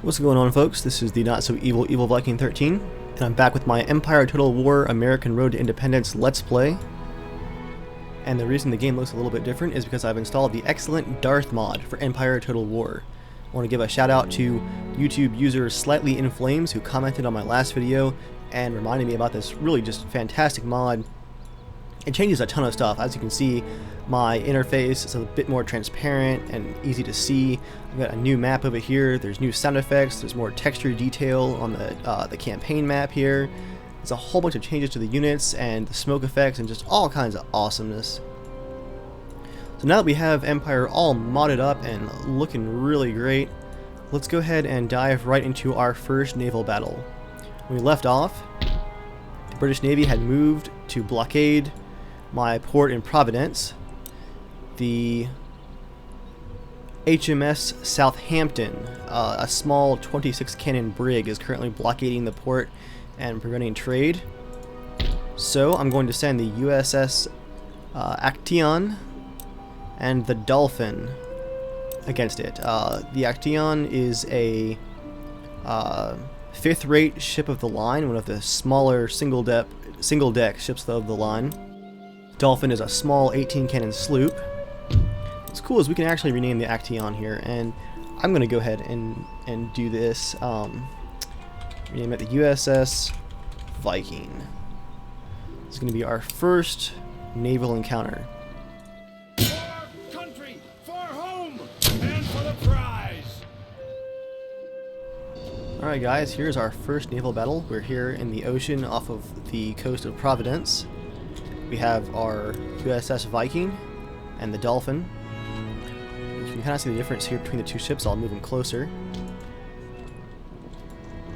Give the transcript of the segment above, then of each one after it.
What's going on, folks? This is the not so evil Evil Viking 13, and I'm back with my Empire Total War American Road to Independence Let's Play. And the reason the game looks a little bit different is because I've installed the excellent Darth mod for Empire Total War. I want to give a shout out to YouTube user Slightly In Flames, who commented on my last video and reminded me about this really just fantastic mod. It changes a ton of stuff. As you can see, my interface is a bit more transparent and easy to see. I've got a new map over here. There's new sound effects. There's more texture detail on the campaign map here. There's a whole bunch of changes to the units and the smoke effects and just all kinds of awesomeness. So now that we have Empire all modded up and looking really great, let's go ahead and dive right into our first naval battle. When we left off, the British Navy had moved to blockade my port in Providence. The HMS Southampton, a small 26 cannon brig, is currently blockading the port and preventing trade. So I'm going to send the USS Actaeon and the Dolphin against it. The Actaeon is a fifth-rate ship of the line, one of the smaller single-deck ships of the line. Dolphin is a small 18-cannon sloop. What's cool is we can actually rename the Actaeon here, and I'm going to go ahead and do this. Rename it the USS Viking. It's going to be our first naval encounter. For our country, for home, and for the prize! Alright guys, here's our first naval battle. We're here in the ocean off of the coast of Providence. We have our USS Viking and the Dolphin. You can kind of see the difference here between the two ships. I'll move them closer.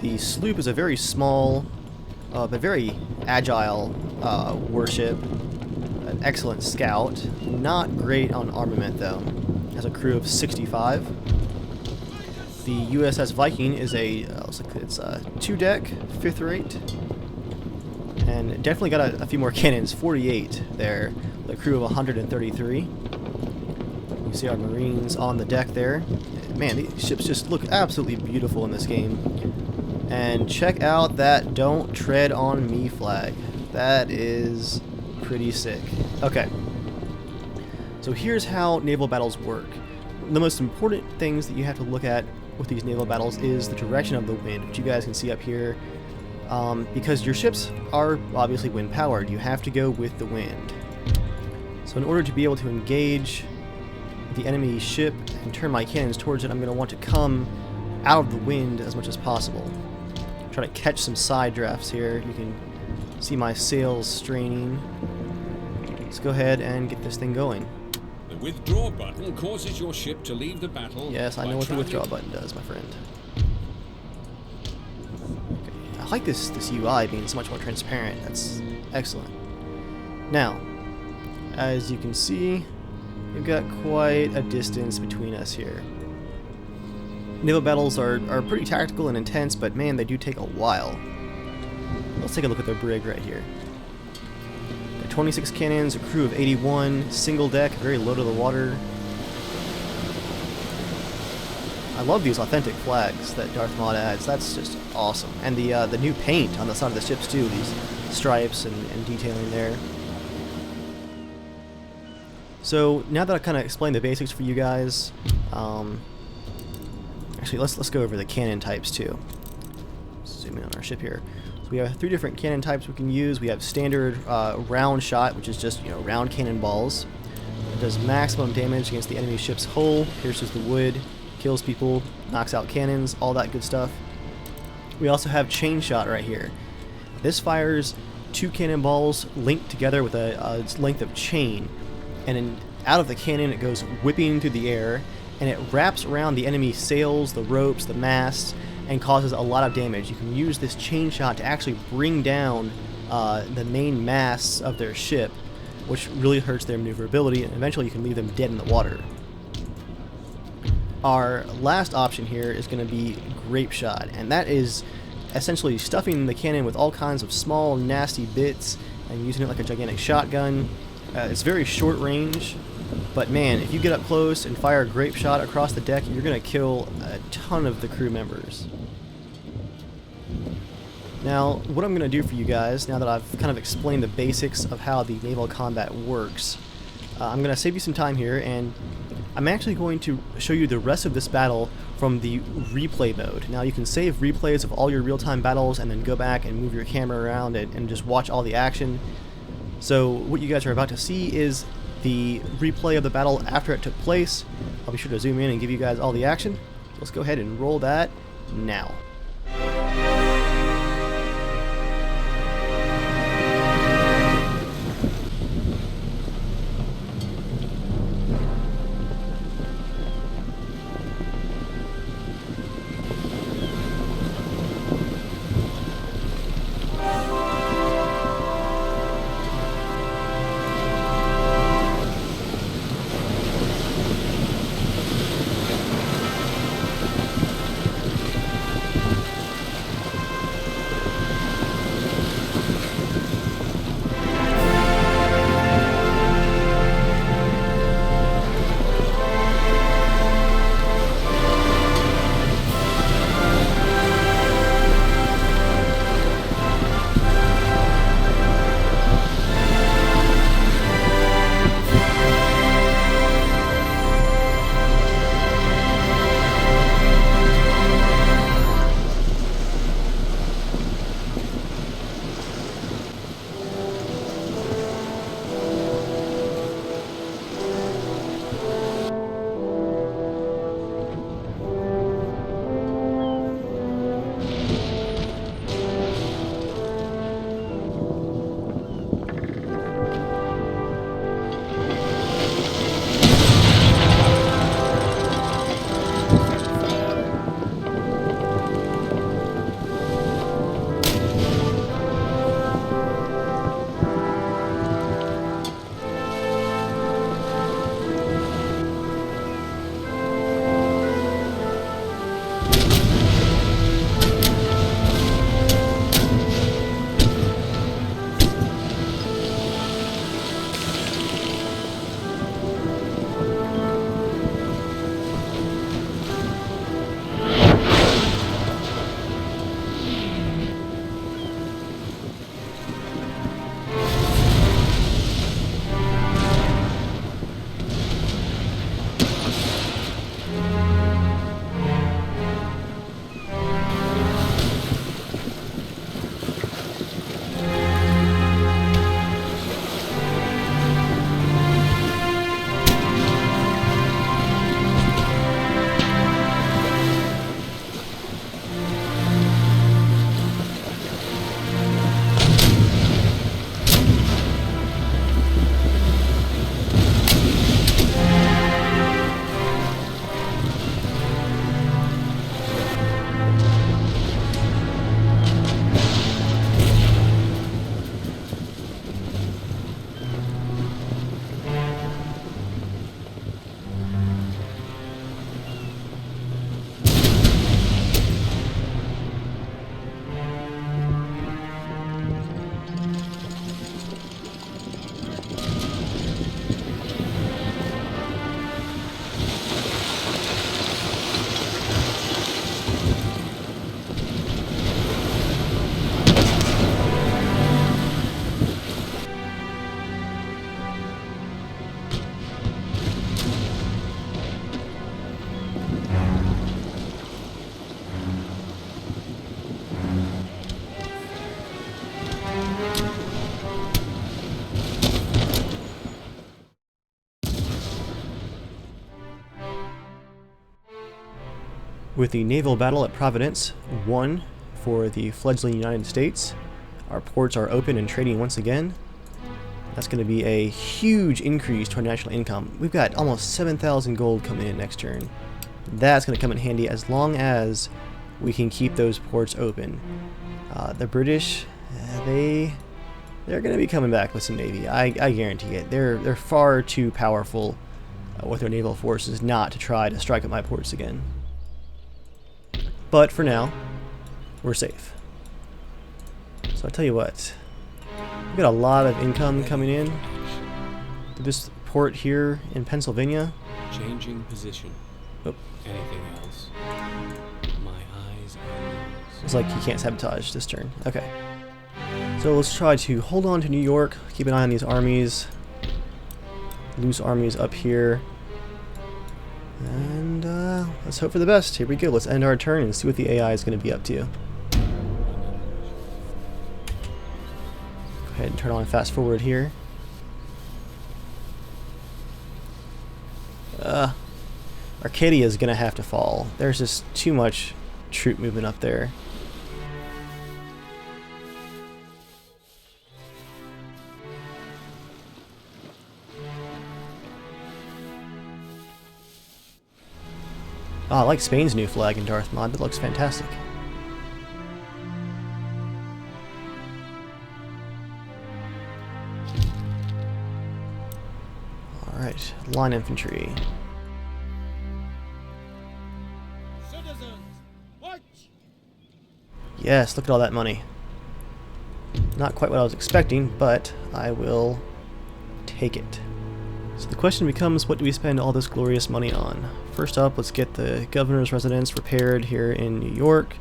The sloop is a very small but very agile warship. An excellent scout. Not great on armament though. Has a crew of 65. The USS Viking is it's a 2-deck, 5th rate. And definitely got a few more cannons, 48 there, with a crew of 133. You see our Marines on the deck there. Man, these ships just look absolutely beautiful in this game. And check out that "Don't Tread on Me" flag. That is pretty sick. Okay, so here's how naval battles work. The most important things that you have to look at with these naval battles is the direction of the wind, which you guys can see up here. Because your ships are obviously wind powered, you have to go with the wind. So in order to be able to engage the enemy ship and turn my cannons towards it, I'm going to want to come out of the wind as much as possible. Try to catch some side drafts here. You can see my sails straining. Let's go ahead and get this thing going. The withdraw button causes your ship to leave the battle. Yes, I know what the withdraw button does, my friend. I like this UI being so much more transparent. That's excellent. Now, as you can see, we've got quite a distance between us here. Naval battles are pretty tactical and intense, but man, they do take a while. Let's take a look at their brig right here. They're 26 cannons, a crew of 81, single deck, very low to the water. I love these authentic flags that Darth Mod adds. That's just awesome. And the new paint on the side of the ships too. These stripes and detailing there. So now that I kind of explained the basics for you guys, actually let's go over the cannon types too. Zoom in on our ship here. So we have 3 different cannon types we can use. We have standard round shot, which is just round cannonballs. It does maximum damage against the enemy ship's hull, pierces the wood, kills people, knocks out cannons, all that good stuff. We also have chain shot right here. This fires 2 cannonballs linked together with a length of chain, and out of the cannon it goes whipping through the air, and it wraps around the enemy sails, the ropes, the masts, and causes a lot of damage. You can use this chain shot to actually bring down the main masts of their ship, which really hurts their maneuverability, and eventually you can leave them dead in the water. Our last option here is going to be grape shot, and that is essentially stuffing the cannon with all kinds of small nasty bits and using it like a gigantic shotgun. It's very short range, But man, if you get up close and fire a grape shot across the deck, you're going to kill a ton of the crew members. Now, what I'm going to do for you guys, now that I've kind of explained the basics of how the naval combat works, I'm going to save you some time here, and I'm actually going to show you the rest of this battle from the replay mode. Now, you can save replays of all your real-time battles and then go back and move your camera around and just watch all the action. So what you guys are about to see is the replay of the battle after it took place. I'll be sure to zoom in and give you guys all the action. Let's go ahead and roll that now. With the naval battle at Providence won for the fledgling United States, our ports are open and trading once again. That's going to be a huge increase to our national income. We've got almost 7,000 gold coming in next turn. That's going to come in handy as long as we can keep those ports open. The British, they're going to be coming back with some navy. I guarantee it. They're far too powerful with their naval forces not to try to strike at my ports again. But for now, we're safe. So I tell you what, we've got a lot of income coming in to this port here in Pennsylvania. Changing position. Oh. Anything else? My eyes on yours. It's like he can't sabotage this turn. Okay. So let's try to hold on to New York. Keep an eye on these armies. Loose armies up here. And let's hope for the best. Here we go. Let's end our turn and see what the AI is going to be up to. Go ahead and turn on fast forward here. Arcadia is going to have to fall. There's just too much troop movement up there. Oh, I like Spain's new flag in Darth Mod. That looks fantastic. Alright, line infantry. Citizens, march! Yes, look at all that money. Not quite what I was expecting, but I will take it. So the question becomes, what do we spend all this glorious money on? First up, let's get the governor's residence repaired here in New York.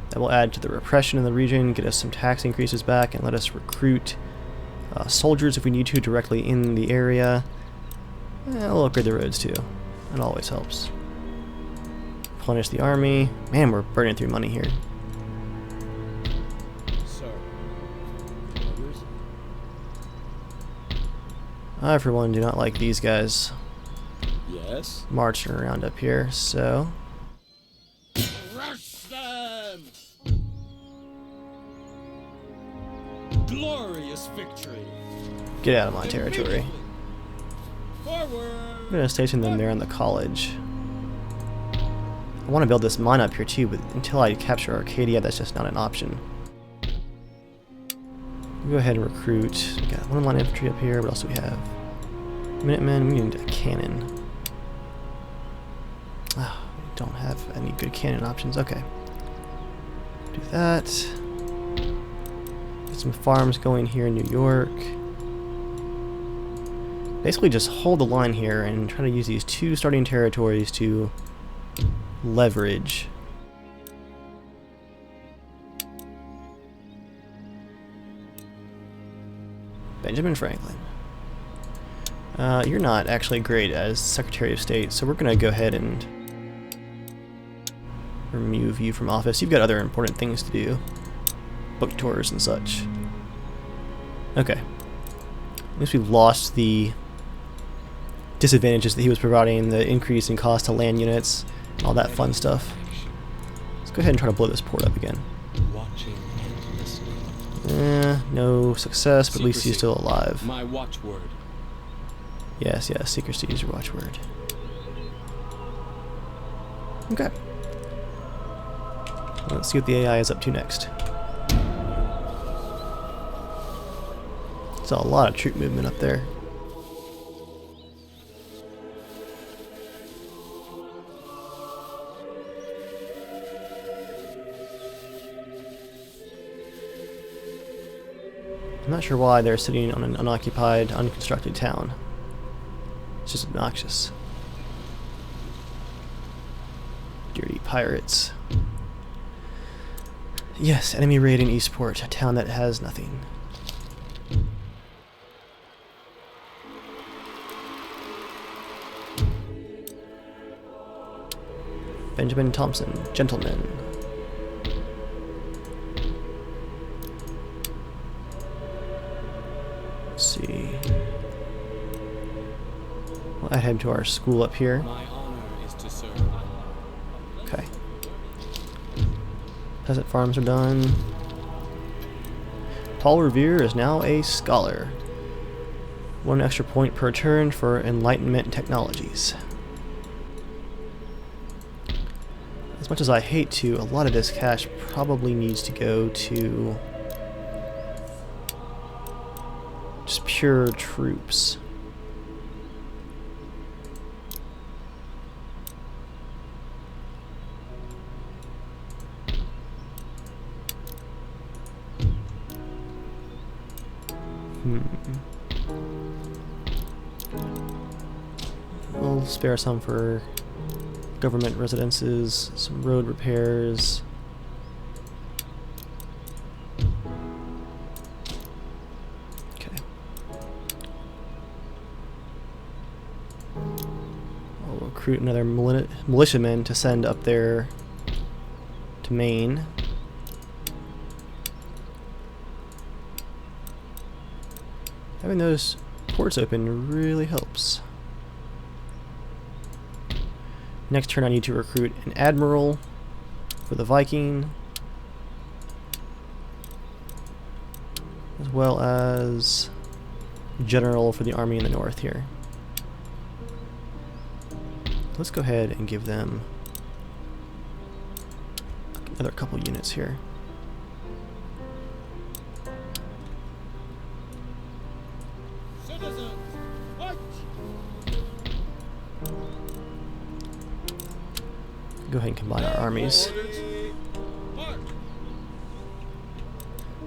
That will add to the repression in the region, get us some tax increases back, and let us recruit soldiers if we need to directly in the area. We'll upgrade the roads too. It always helps. Replenish the army. Man, we're burning through money here. Sir. Orders? I, for one, do not like these guys Yes. marching around up here, so... Crush them! Glorious victory! get out of my territory. Forward! I'm going to station them there on the college. I want to build this mine up here too, but until I capture Arcadia, that's just not an option. We'll go ahead and recruit. We got one line infantry up here. What else do we have? Minutemen. We need a cannon. Oh, we don't have any good cannon options. Okay. Do that. Get some farms going here in New York. Basically just hold the line here and try to use these two starting territories to leverage. Benjamin Franklin. You're not actually great as Secretary of State, so we're going to go ahead and remove you from office. You've got other important things to do. Book tours and such. Okay. At least we've lost the disadvantages that he was providing, the increase in cost to land units, all that fun stuff. Let's go ahead and try to blow this port up again. Watching and listening. No success, but at least he's Secrecy. still alive. My watchword. Yes, yes, secrecy is your watchword. Okay. Let's see what the AI is up to next. Saw a lot of troop movement up there. I'm not sure why they're sitting on an unoccupied, unconstructed town. It's just obnoxious. Dirty pirates. Yes, enemy raid in Eastport, a town that has nothing. Benjamin Thompson, gentleman. Let's see. We'll add him to our school up here. My honor is to serve. Okay. Peasant farms are done. Paul Revere is now a scholar. 1 extra point per turn for Enlightenment technologies. As much as I hate to, a lot of this cash probably needs to go to just pure troops. We'll spare some for government residences, some road repairs. Okay. I'll recruit another militiaman to send up there to Maine. Having those ports open really helps. Next turn I need to recruit an admiral for the Viking, as well as general for the army in the north here. Let's go ahead and give them another couple units here. Citizens, march! Go ahead and combine our armies. March!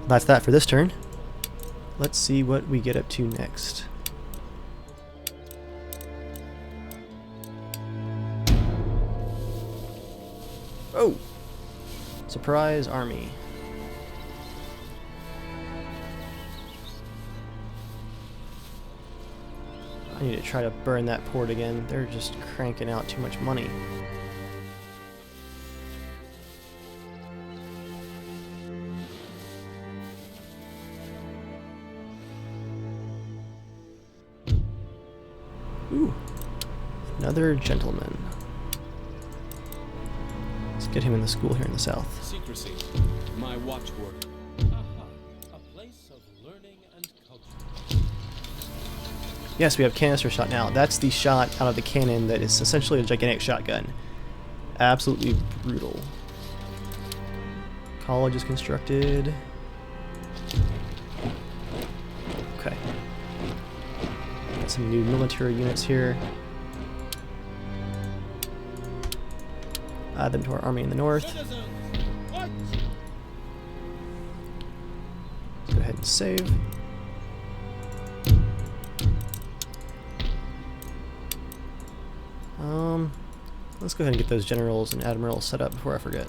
That's that for this turn. Let's see what we get up to next. Oh! Surprise army. I need to try to burn that port again. They're just cranking out too much money. Ooh, another gentleman. Let's get him in the school here in the south. Secrecy, my watchword. Aha, a place of learning and culture. Yes, we have canister shot now. That's the shot out of the cannon that is essentially a gigantic shotgun. Absolutely brutal. College is constructed. Okay. Got some new military units here. Add them to our army in the north. Citizens, march! Let's go ahead and save. Let's go ahead and get those generals and admirals set up before I forget.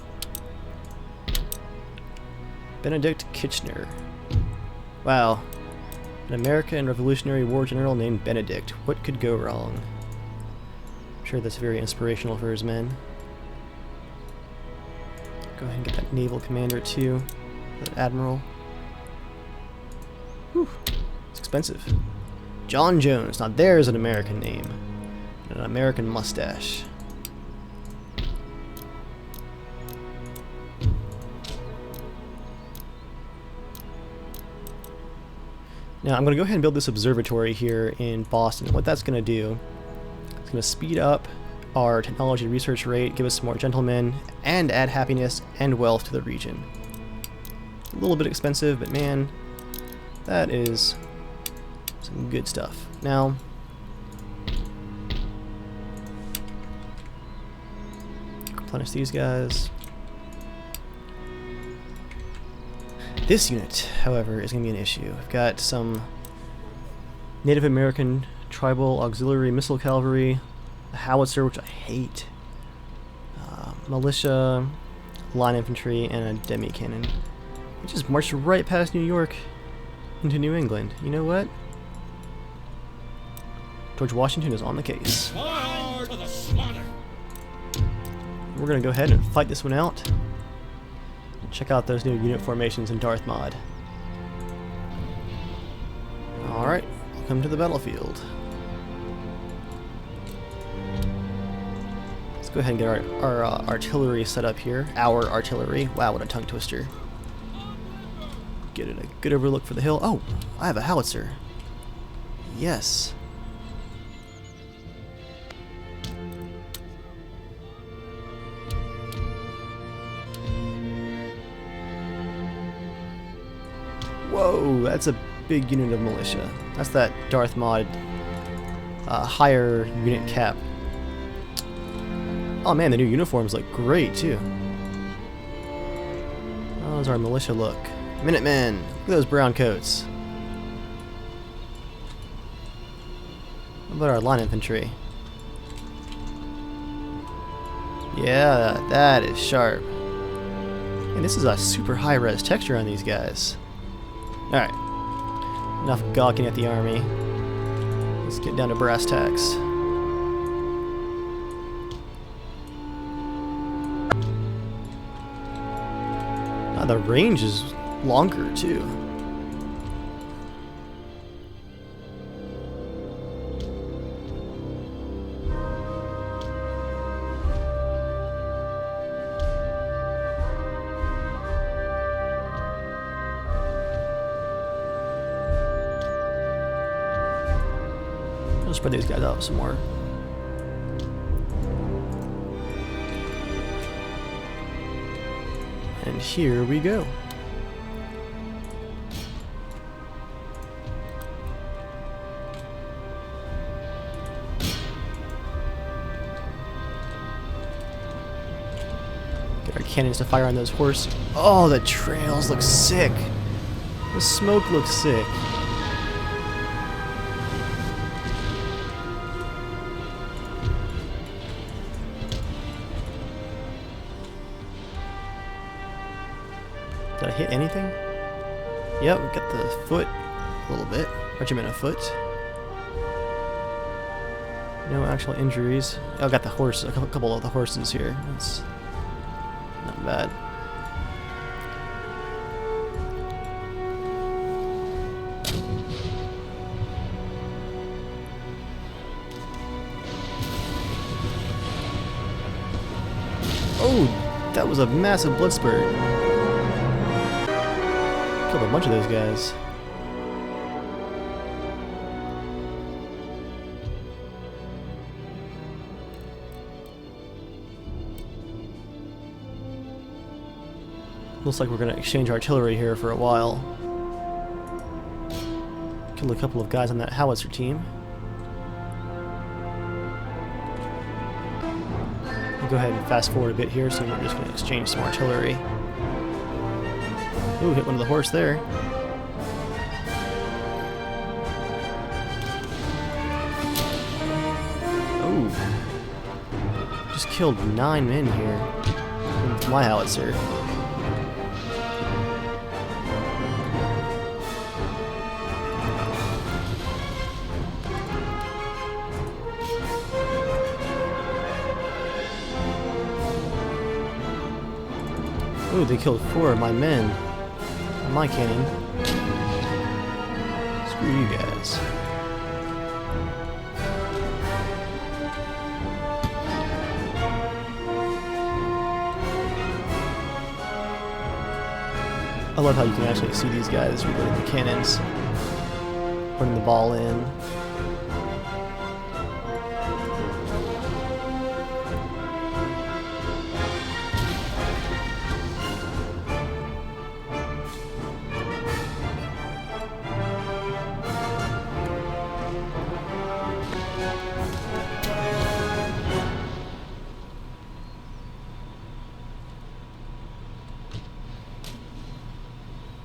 Benedict Kitchener. Wow. An American Revolutionary War general named Benedict. What could go wrong? I'm sure that's very inspirational for his men. Go ahead and get that naval commander too. That admiral. Whew. It's expensive. John Jones. Now there's an American name. And an American mustache. Now I'm going to go ahead and build this observatory here in Boston. What that's going to do, it's going to speed up our technology research rate, give us some more gentlemen, and add happiness and wealth to the region. A little bit expensive, but man, that is some good stuff. Now, replenish these guys. This unit, however, is going to be an issue. I've got some Native American tribal auxiliary missile cavalry, a howitzer, which I hate, militia, line infantry, and a demi-cannon. We just marched right past New York into New England. You know what? George Washington is on the case. Fire to the slaughter! We're going to go ahead and fight this one out. Check out those new unit formations in Darth Mod. Alright, welcome to the battlefield. Let's go ahead and get our artillery set up here. Our artillery. Wow, what a tongue twister. Get a good overlook for the hill. Oh, I have a howitzer. Yes. Whoa, that's a big unit of militia. That's that Darth Mod higher unit cap. Oh man, the new uniforms look great too. How's our militia look? Minutemen! Look at those brown coats. about our line infantry? Yeah, that is sharp. And this is a super high-res texture on these guys. Alright. Enough gawking at the army. Let's get down to brass tacks. The range is longer, too. I'll spread these guys out some more. And here we go. Get our cannons to fire on those horses. Oh, the trails look sick. The smoke looks sick. Did I hit anything? Yep, we got the foot a little bit. Regiment of foot. No actual injuries. Oh, I got the horse. A couple of the horses here. That's not bad. Oh, that was a massive blood spurt. Killed a bunch of those guys. Looks like we're gonna exchange artillery here for a while. Killed a couple of guys on that howitzer team. We'll go ahead and fast forward a bit here, so we're just gonna exchange some artillery. Ooh, hit one of the horse there. Ooh. Just killed 9 men here with my howitzer. Ooh, they killed 4 of my men. My cannon. Screw you guys. I love how you can actually see these guys reloading the cannons, putting the ball in.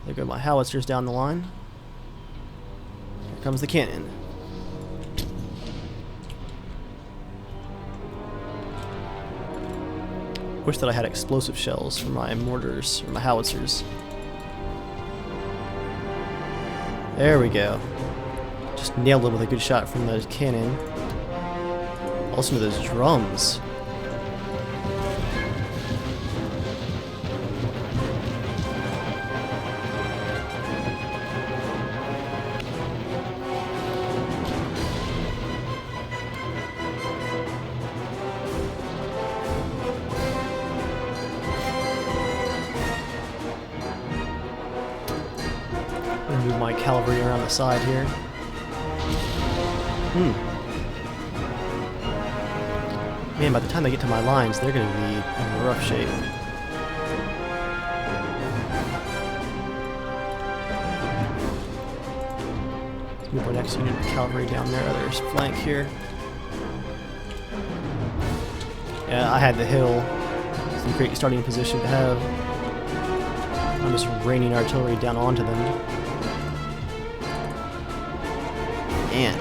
There go my howitzers down the line. Here comes the cannon. Wish that I had explosive shells for my mortars, or my howitzers. There we go. Just nailed them with a good shot from the cannon. Also to those drums. Move my cavalry around the side here. Man, by the time they get to my lines, they're going to be in rough shape. Let's move our next unit of cavalry down their other flank here. Yeah, I had the hill. It's a great starting position to have. I'm just raining artillery down onto them. Man.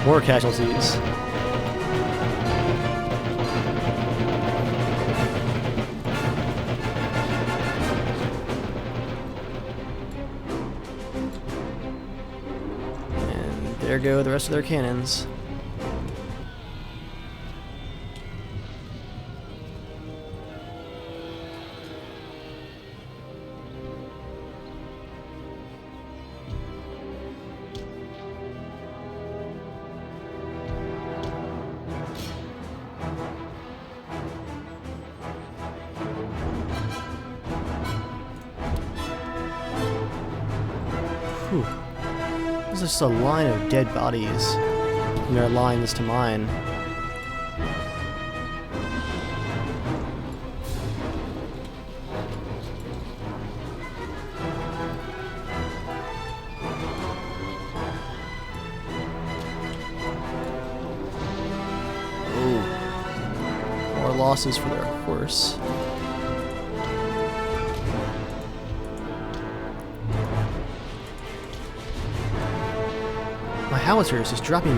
More casualties. And there go the rest of their cannons. Whew. There's just a line of dead bodies from their lines to mine. Oh. More losses for their horse. My howitzer is just dropping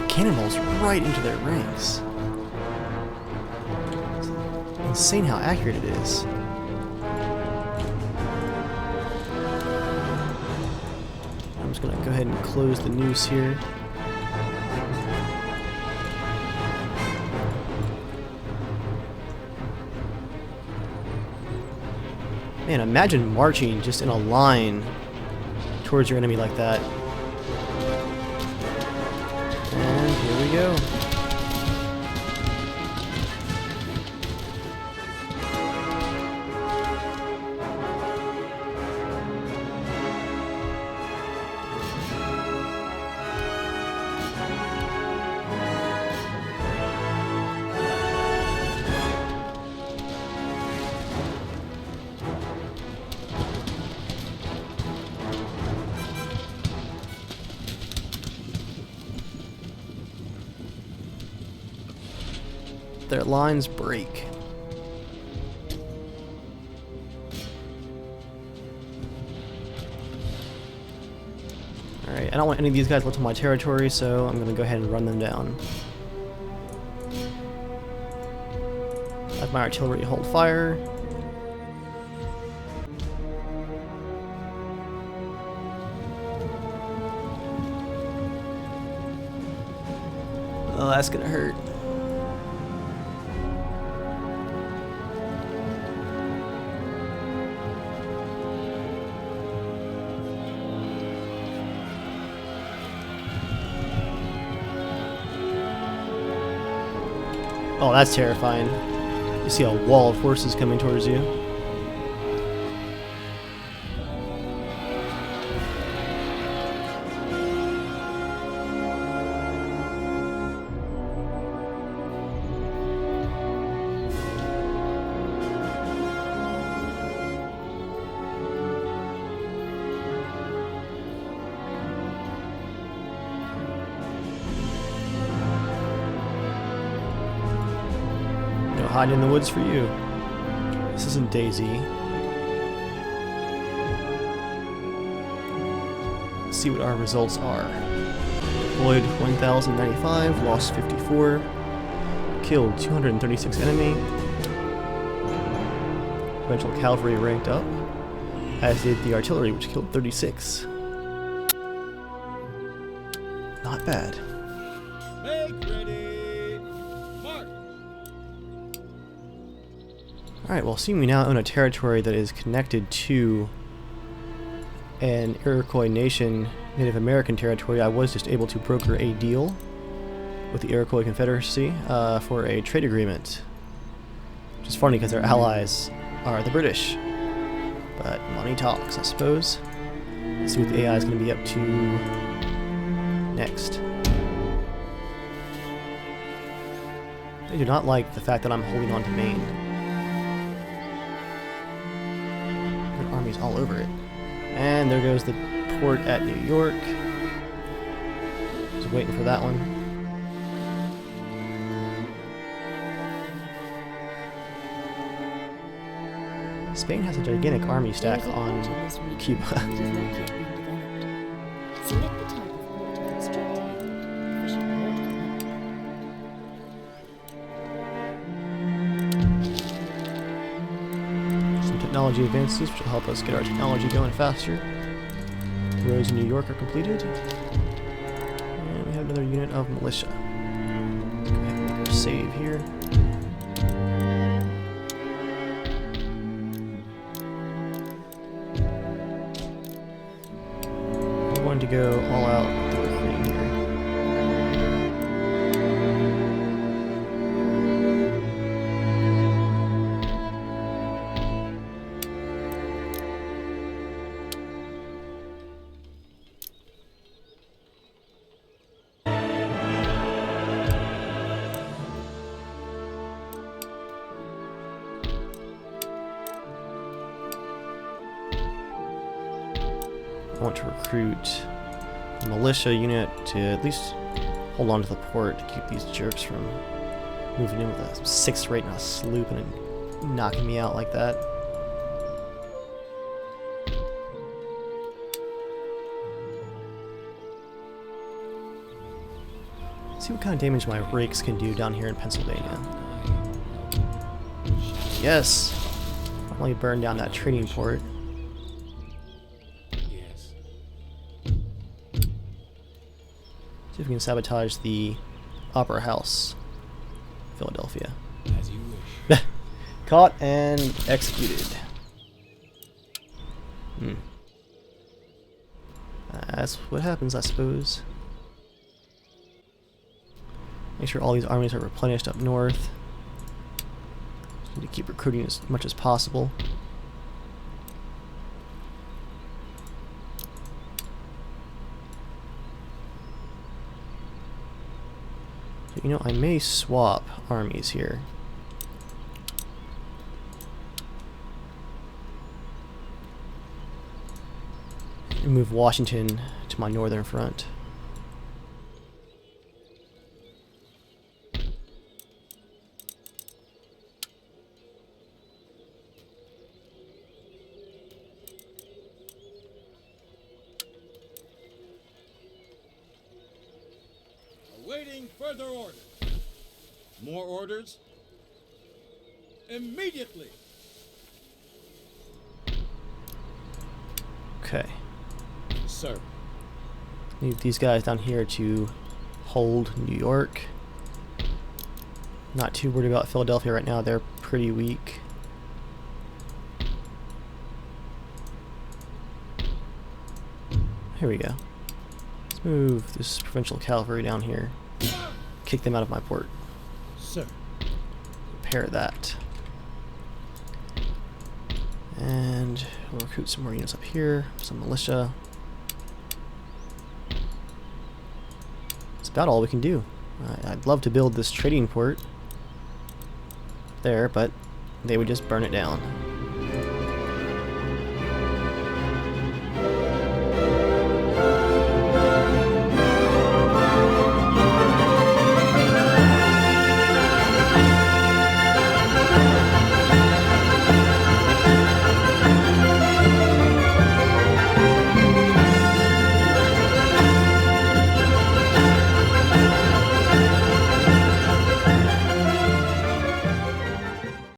cannonballs right into their ranks. It's insane how accurate it is. I'm just gonna go ahead and close the noose here. Man, imagine marching just in a line towards your enemy like that. And here we go. Their lines break. Alright, I don't want any of these guys left on my territory, so I'm going to go ahead and run them down. Have my artillery hold fire. Oh, that's going to hurt. Oh, that's terrifying. You see a wall of horses coming towards you. Hide in the woods for you. This isn't Daisy. Let's see what our results are. Deployed 1,095, lost 54, killed 236 enemy. Provincial cavalry ranked up, as did the artillery, which killed 36. Not bad. Make ready. Mark. Alright, well, seeing we now own a territory that is connected to an Iroquois nation, Native American territory, I was just able to broker a deal with the Iroquois Confederacy for a trade agreement. Which is funny because their allies are the British. But money talks, I suppose. Let's see what the AI is going to be up to next. They do not like the fact that I'm holding on to Maine. Armies all over it. And there goes the port at New York. Just waiting for that one. Spain has a gigantic army stack on Cuba. Select the type of port to construct. technology advances, which will help us get our technology going faster. Roads in New York are completed. And we have another unit of militia. Go ahead and make our save here. We're going to go all out with the recruiting here. I want to recruit a militia unit to at least hold on to the port to keep these jerks from moving in with a 6th rate and a sloop and knocking me out like that. See what kind of damage my rakes can do down here in Pennsylvania. Yes! Finally burn down that trading port. See if we can sabotage the Opera House, Philadelphia. As you wish. Caught and executed. That's what happens, I suppose. Make sure all these armies are replenished up north. Need to keep recruiting as much as possible. You know, I may swap armies here. And move Washington to my northern front. Awaiting further orders. More orders? Immediately! Okay. Sir. Need these guys down here to hold New York. Not too worried about Philadelphia right now, they're pretty weak. Here we go. Let's move this provincial cavalry down here. Kick them out of my port. Sir. Repair that. And we'll recruit some more units up here, some militia. That's about all we can do. I'd love to build this trading port there, but they would just burn it down.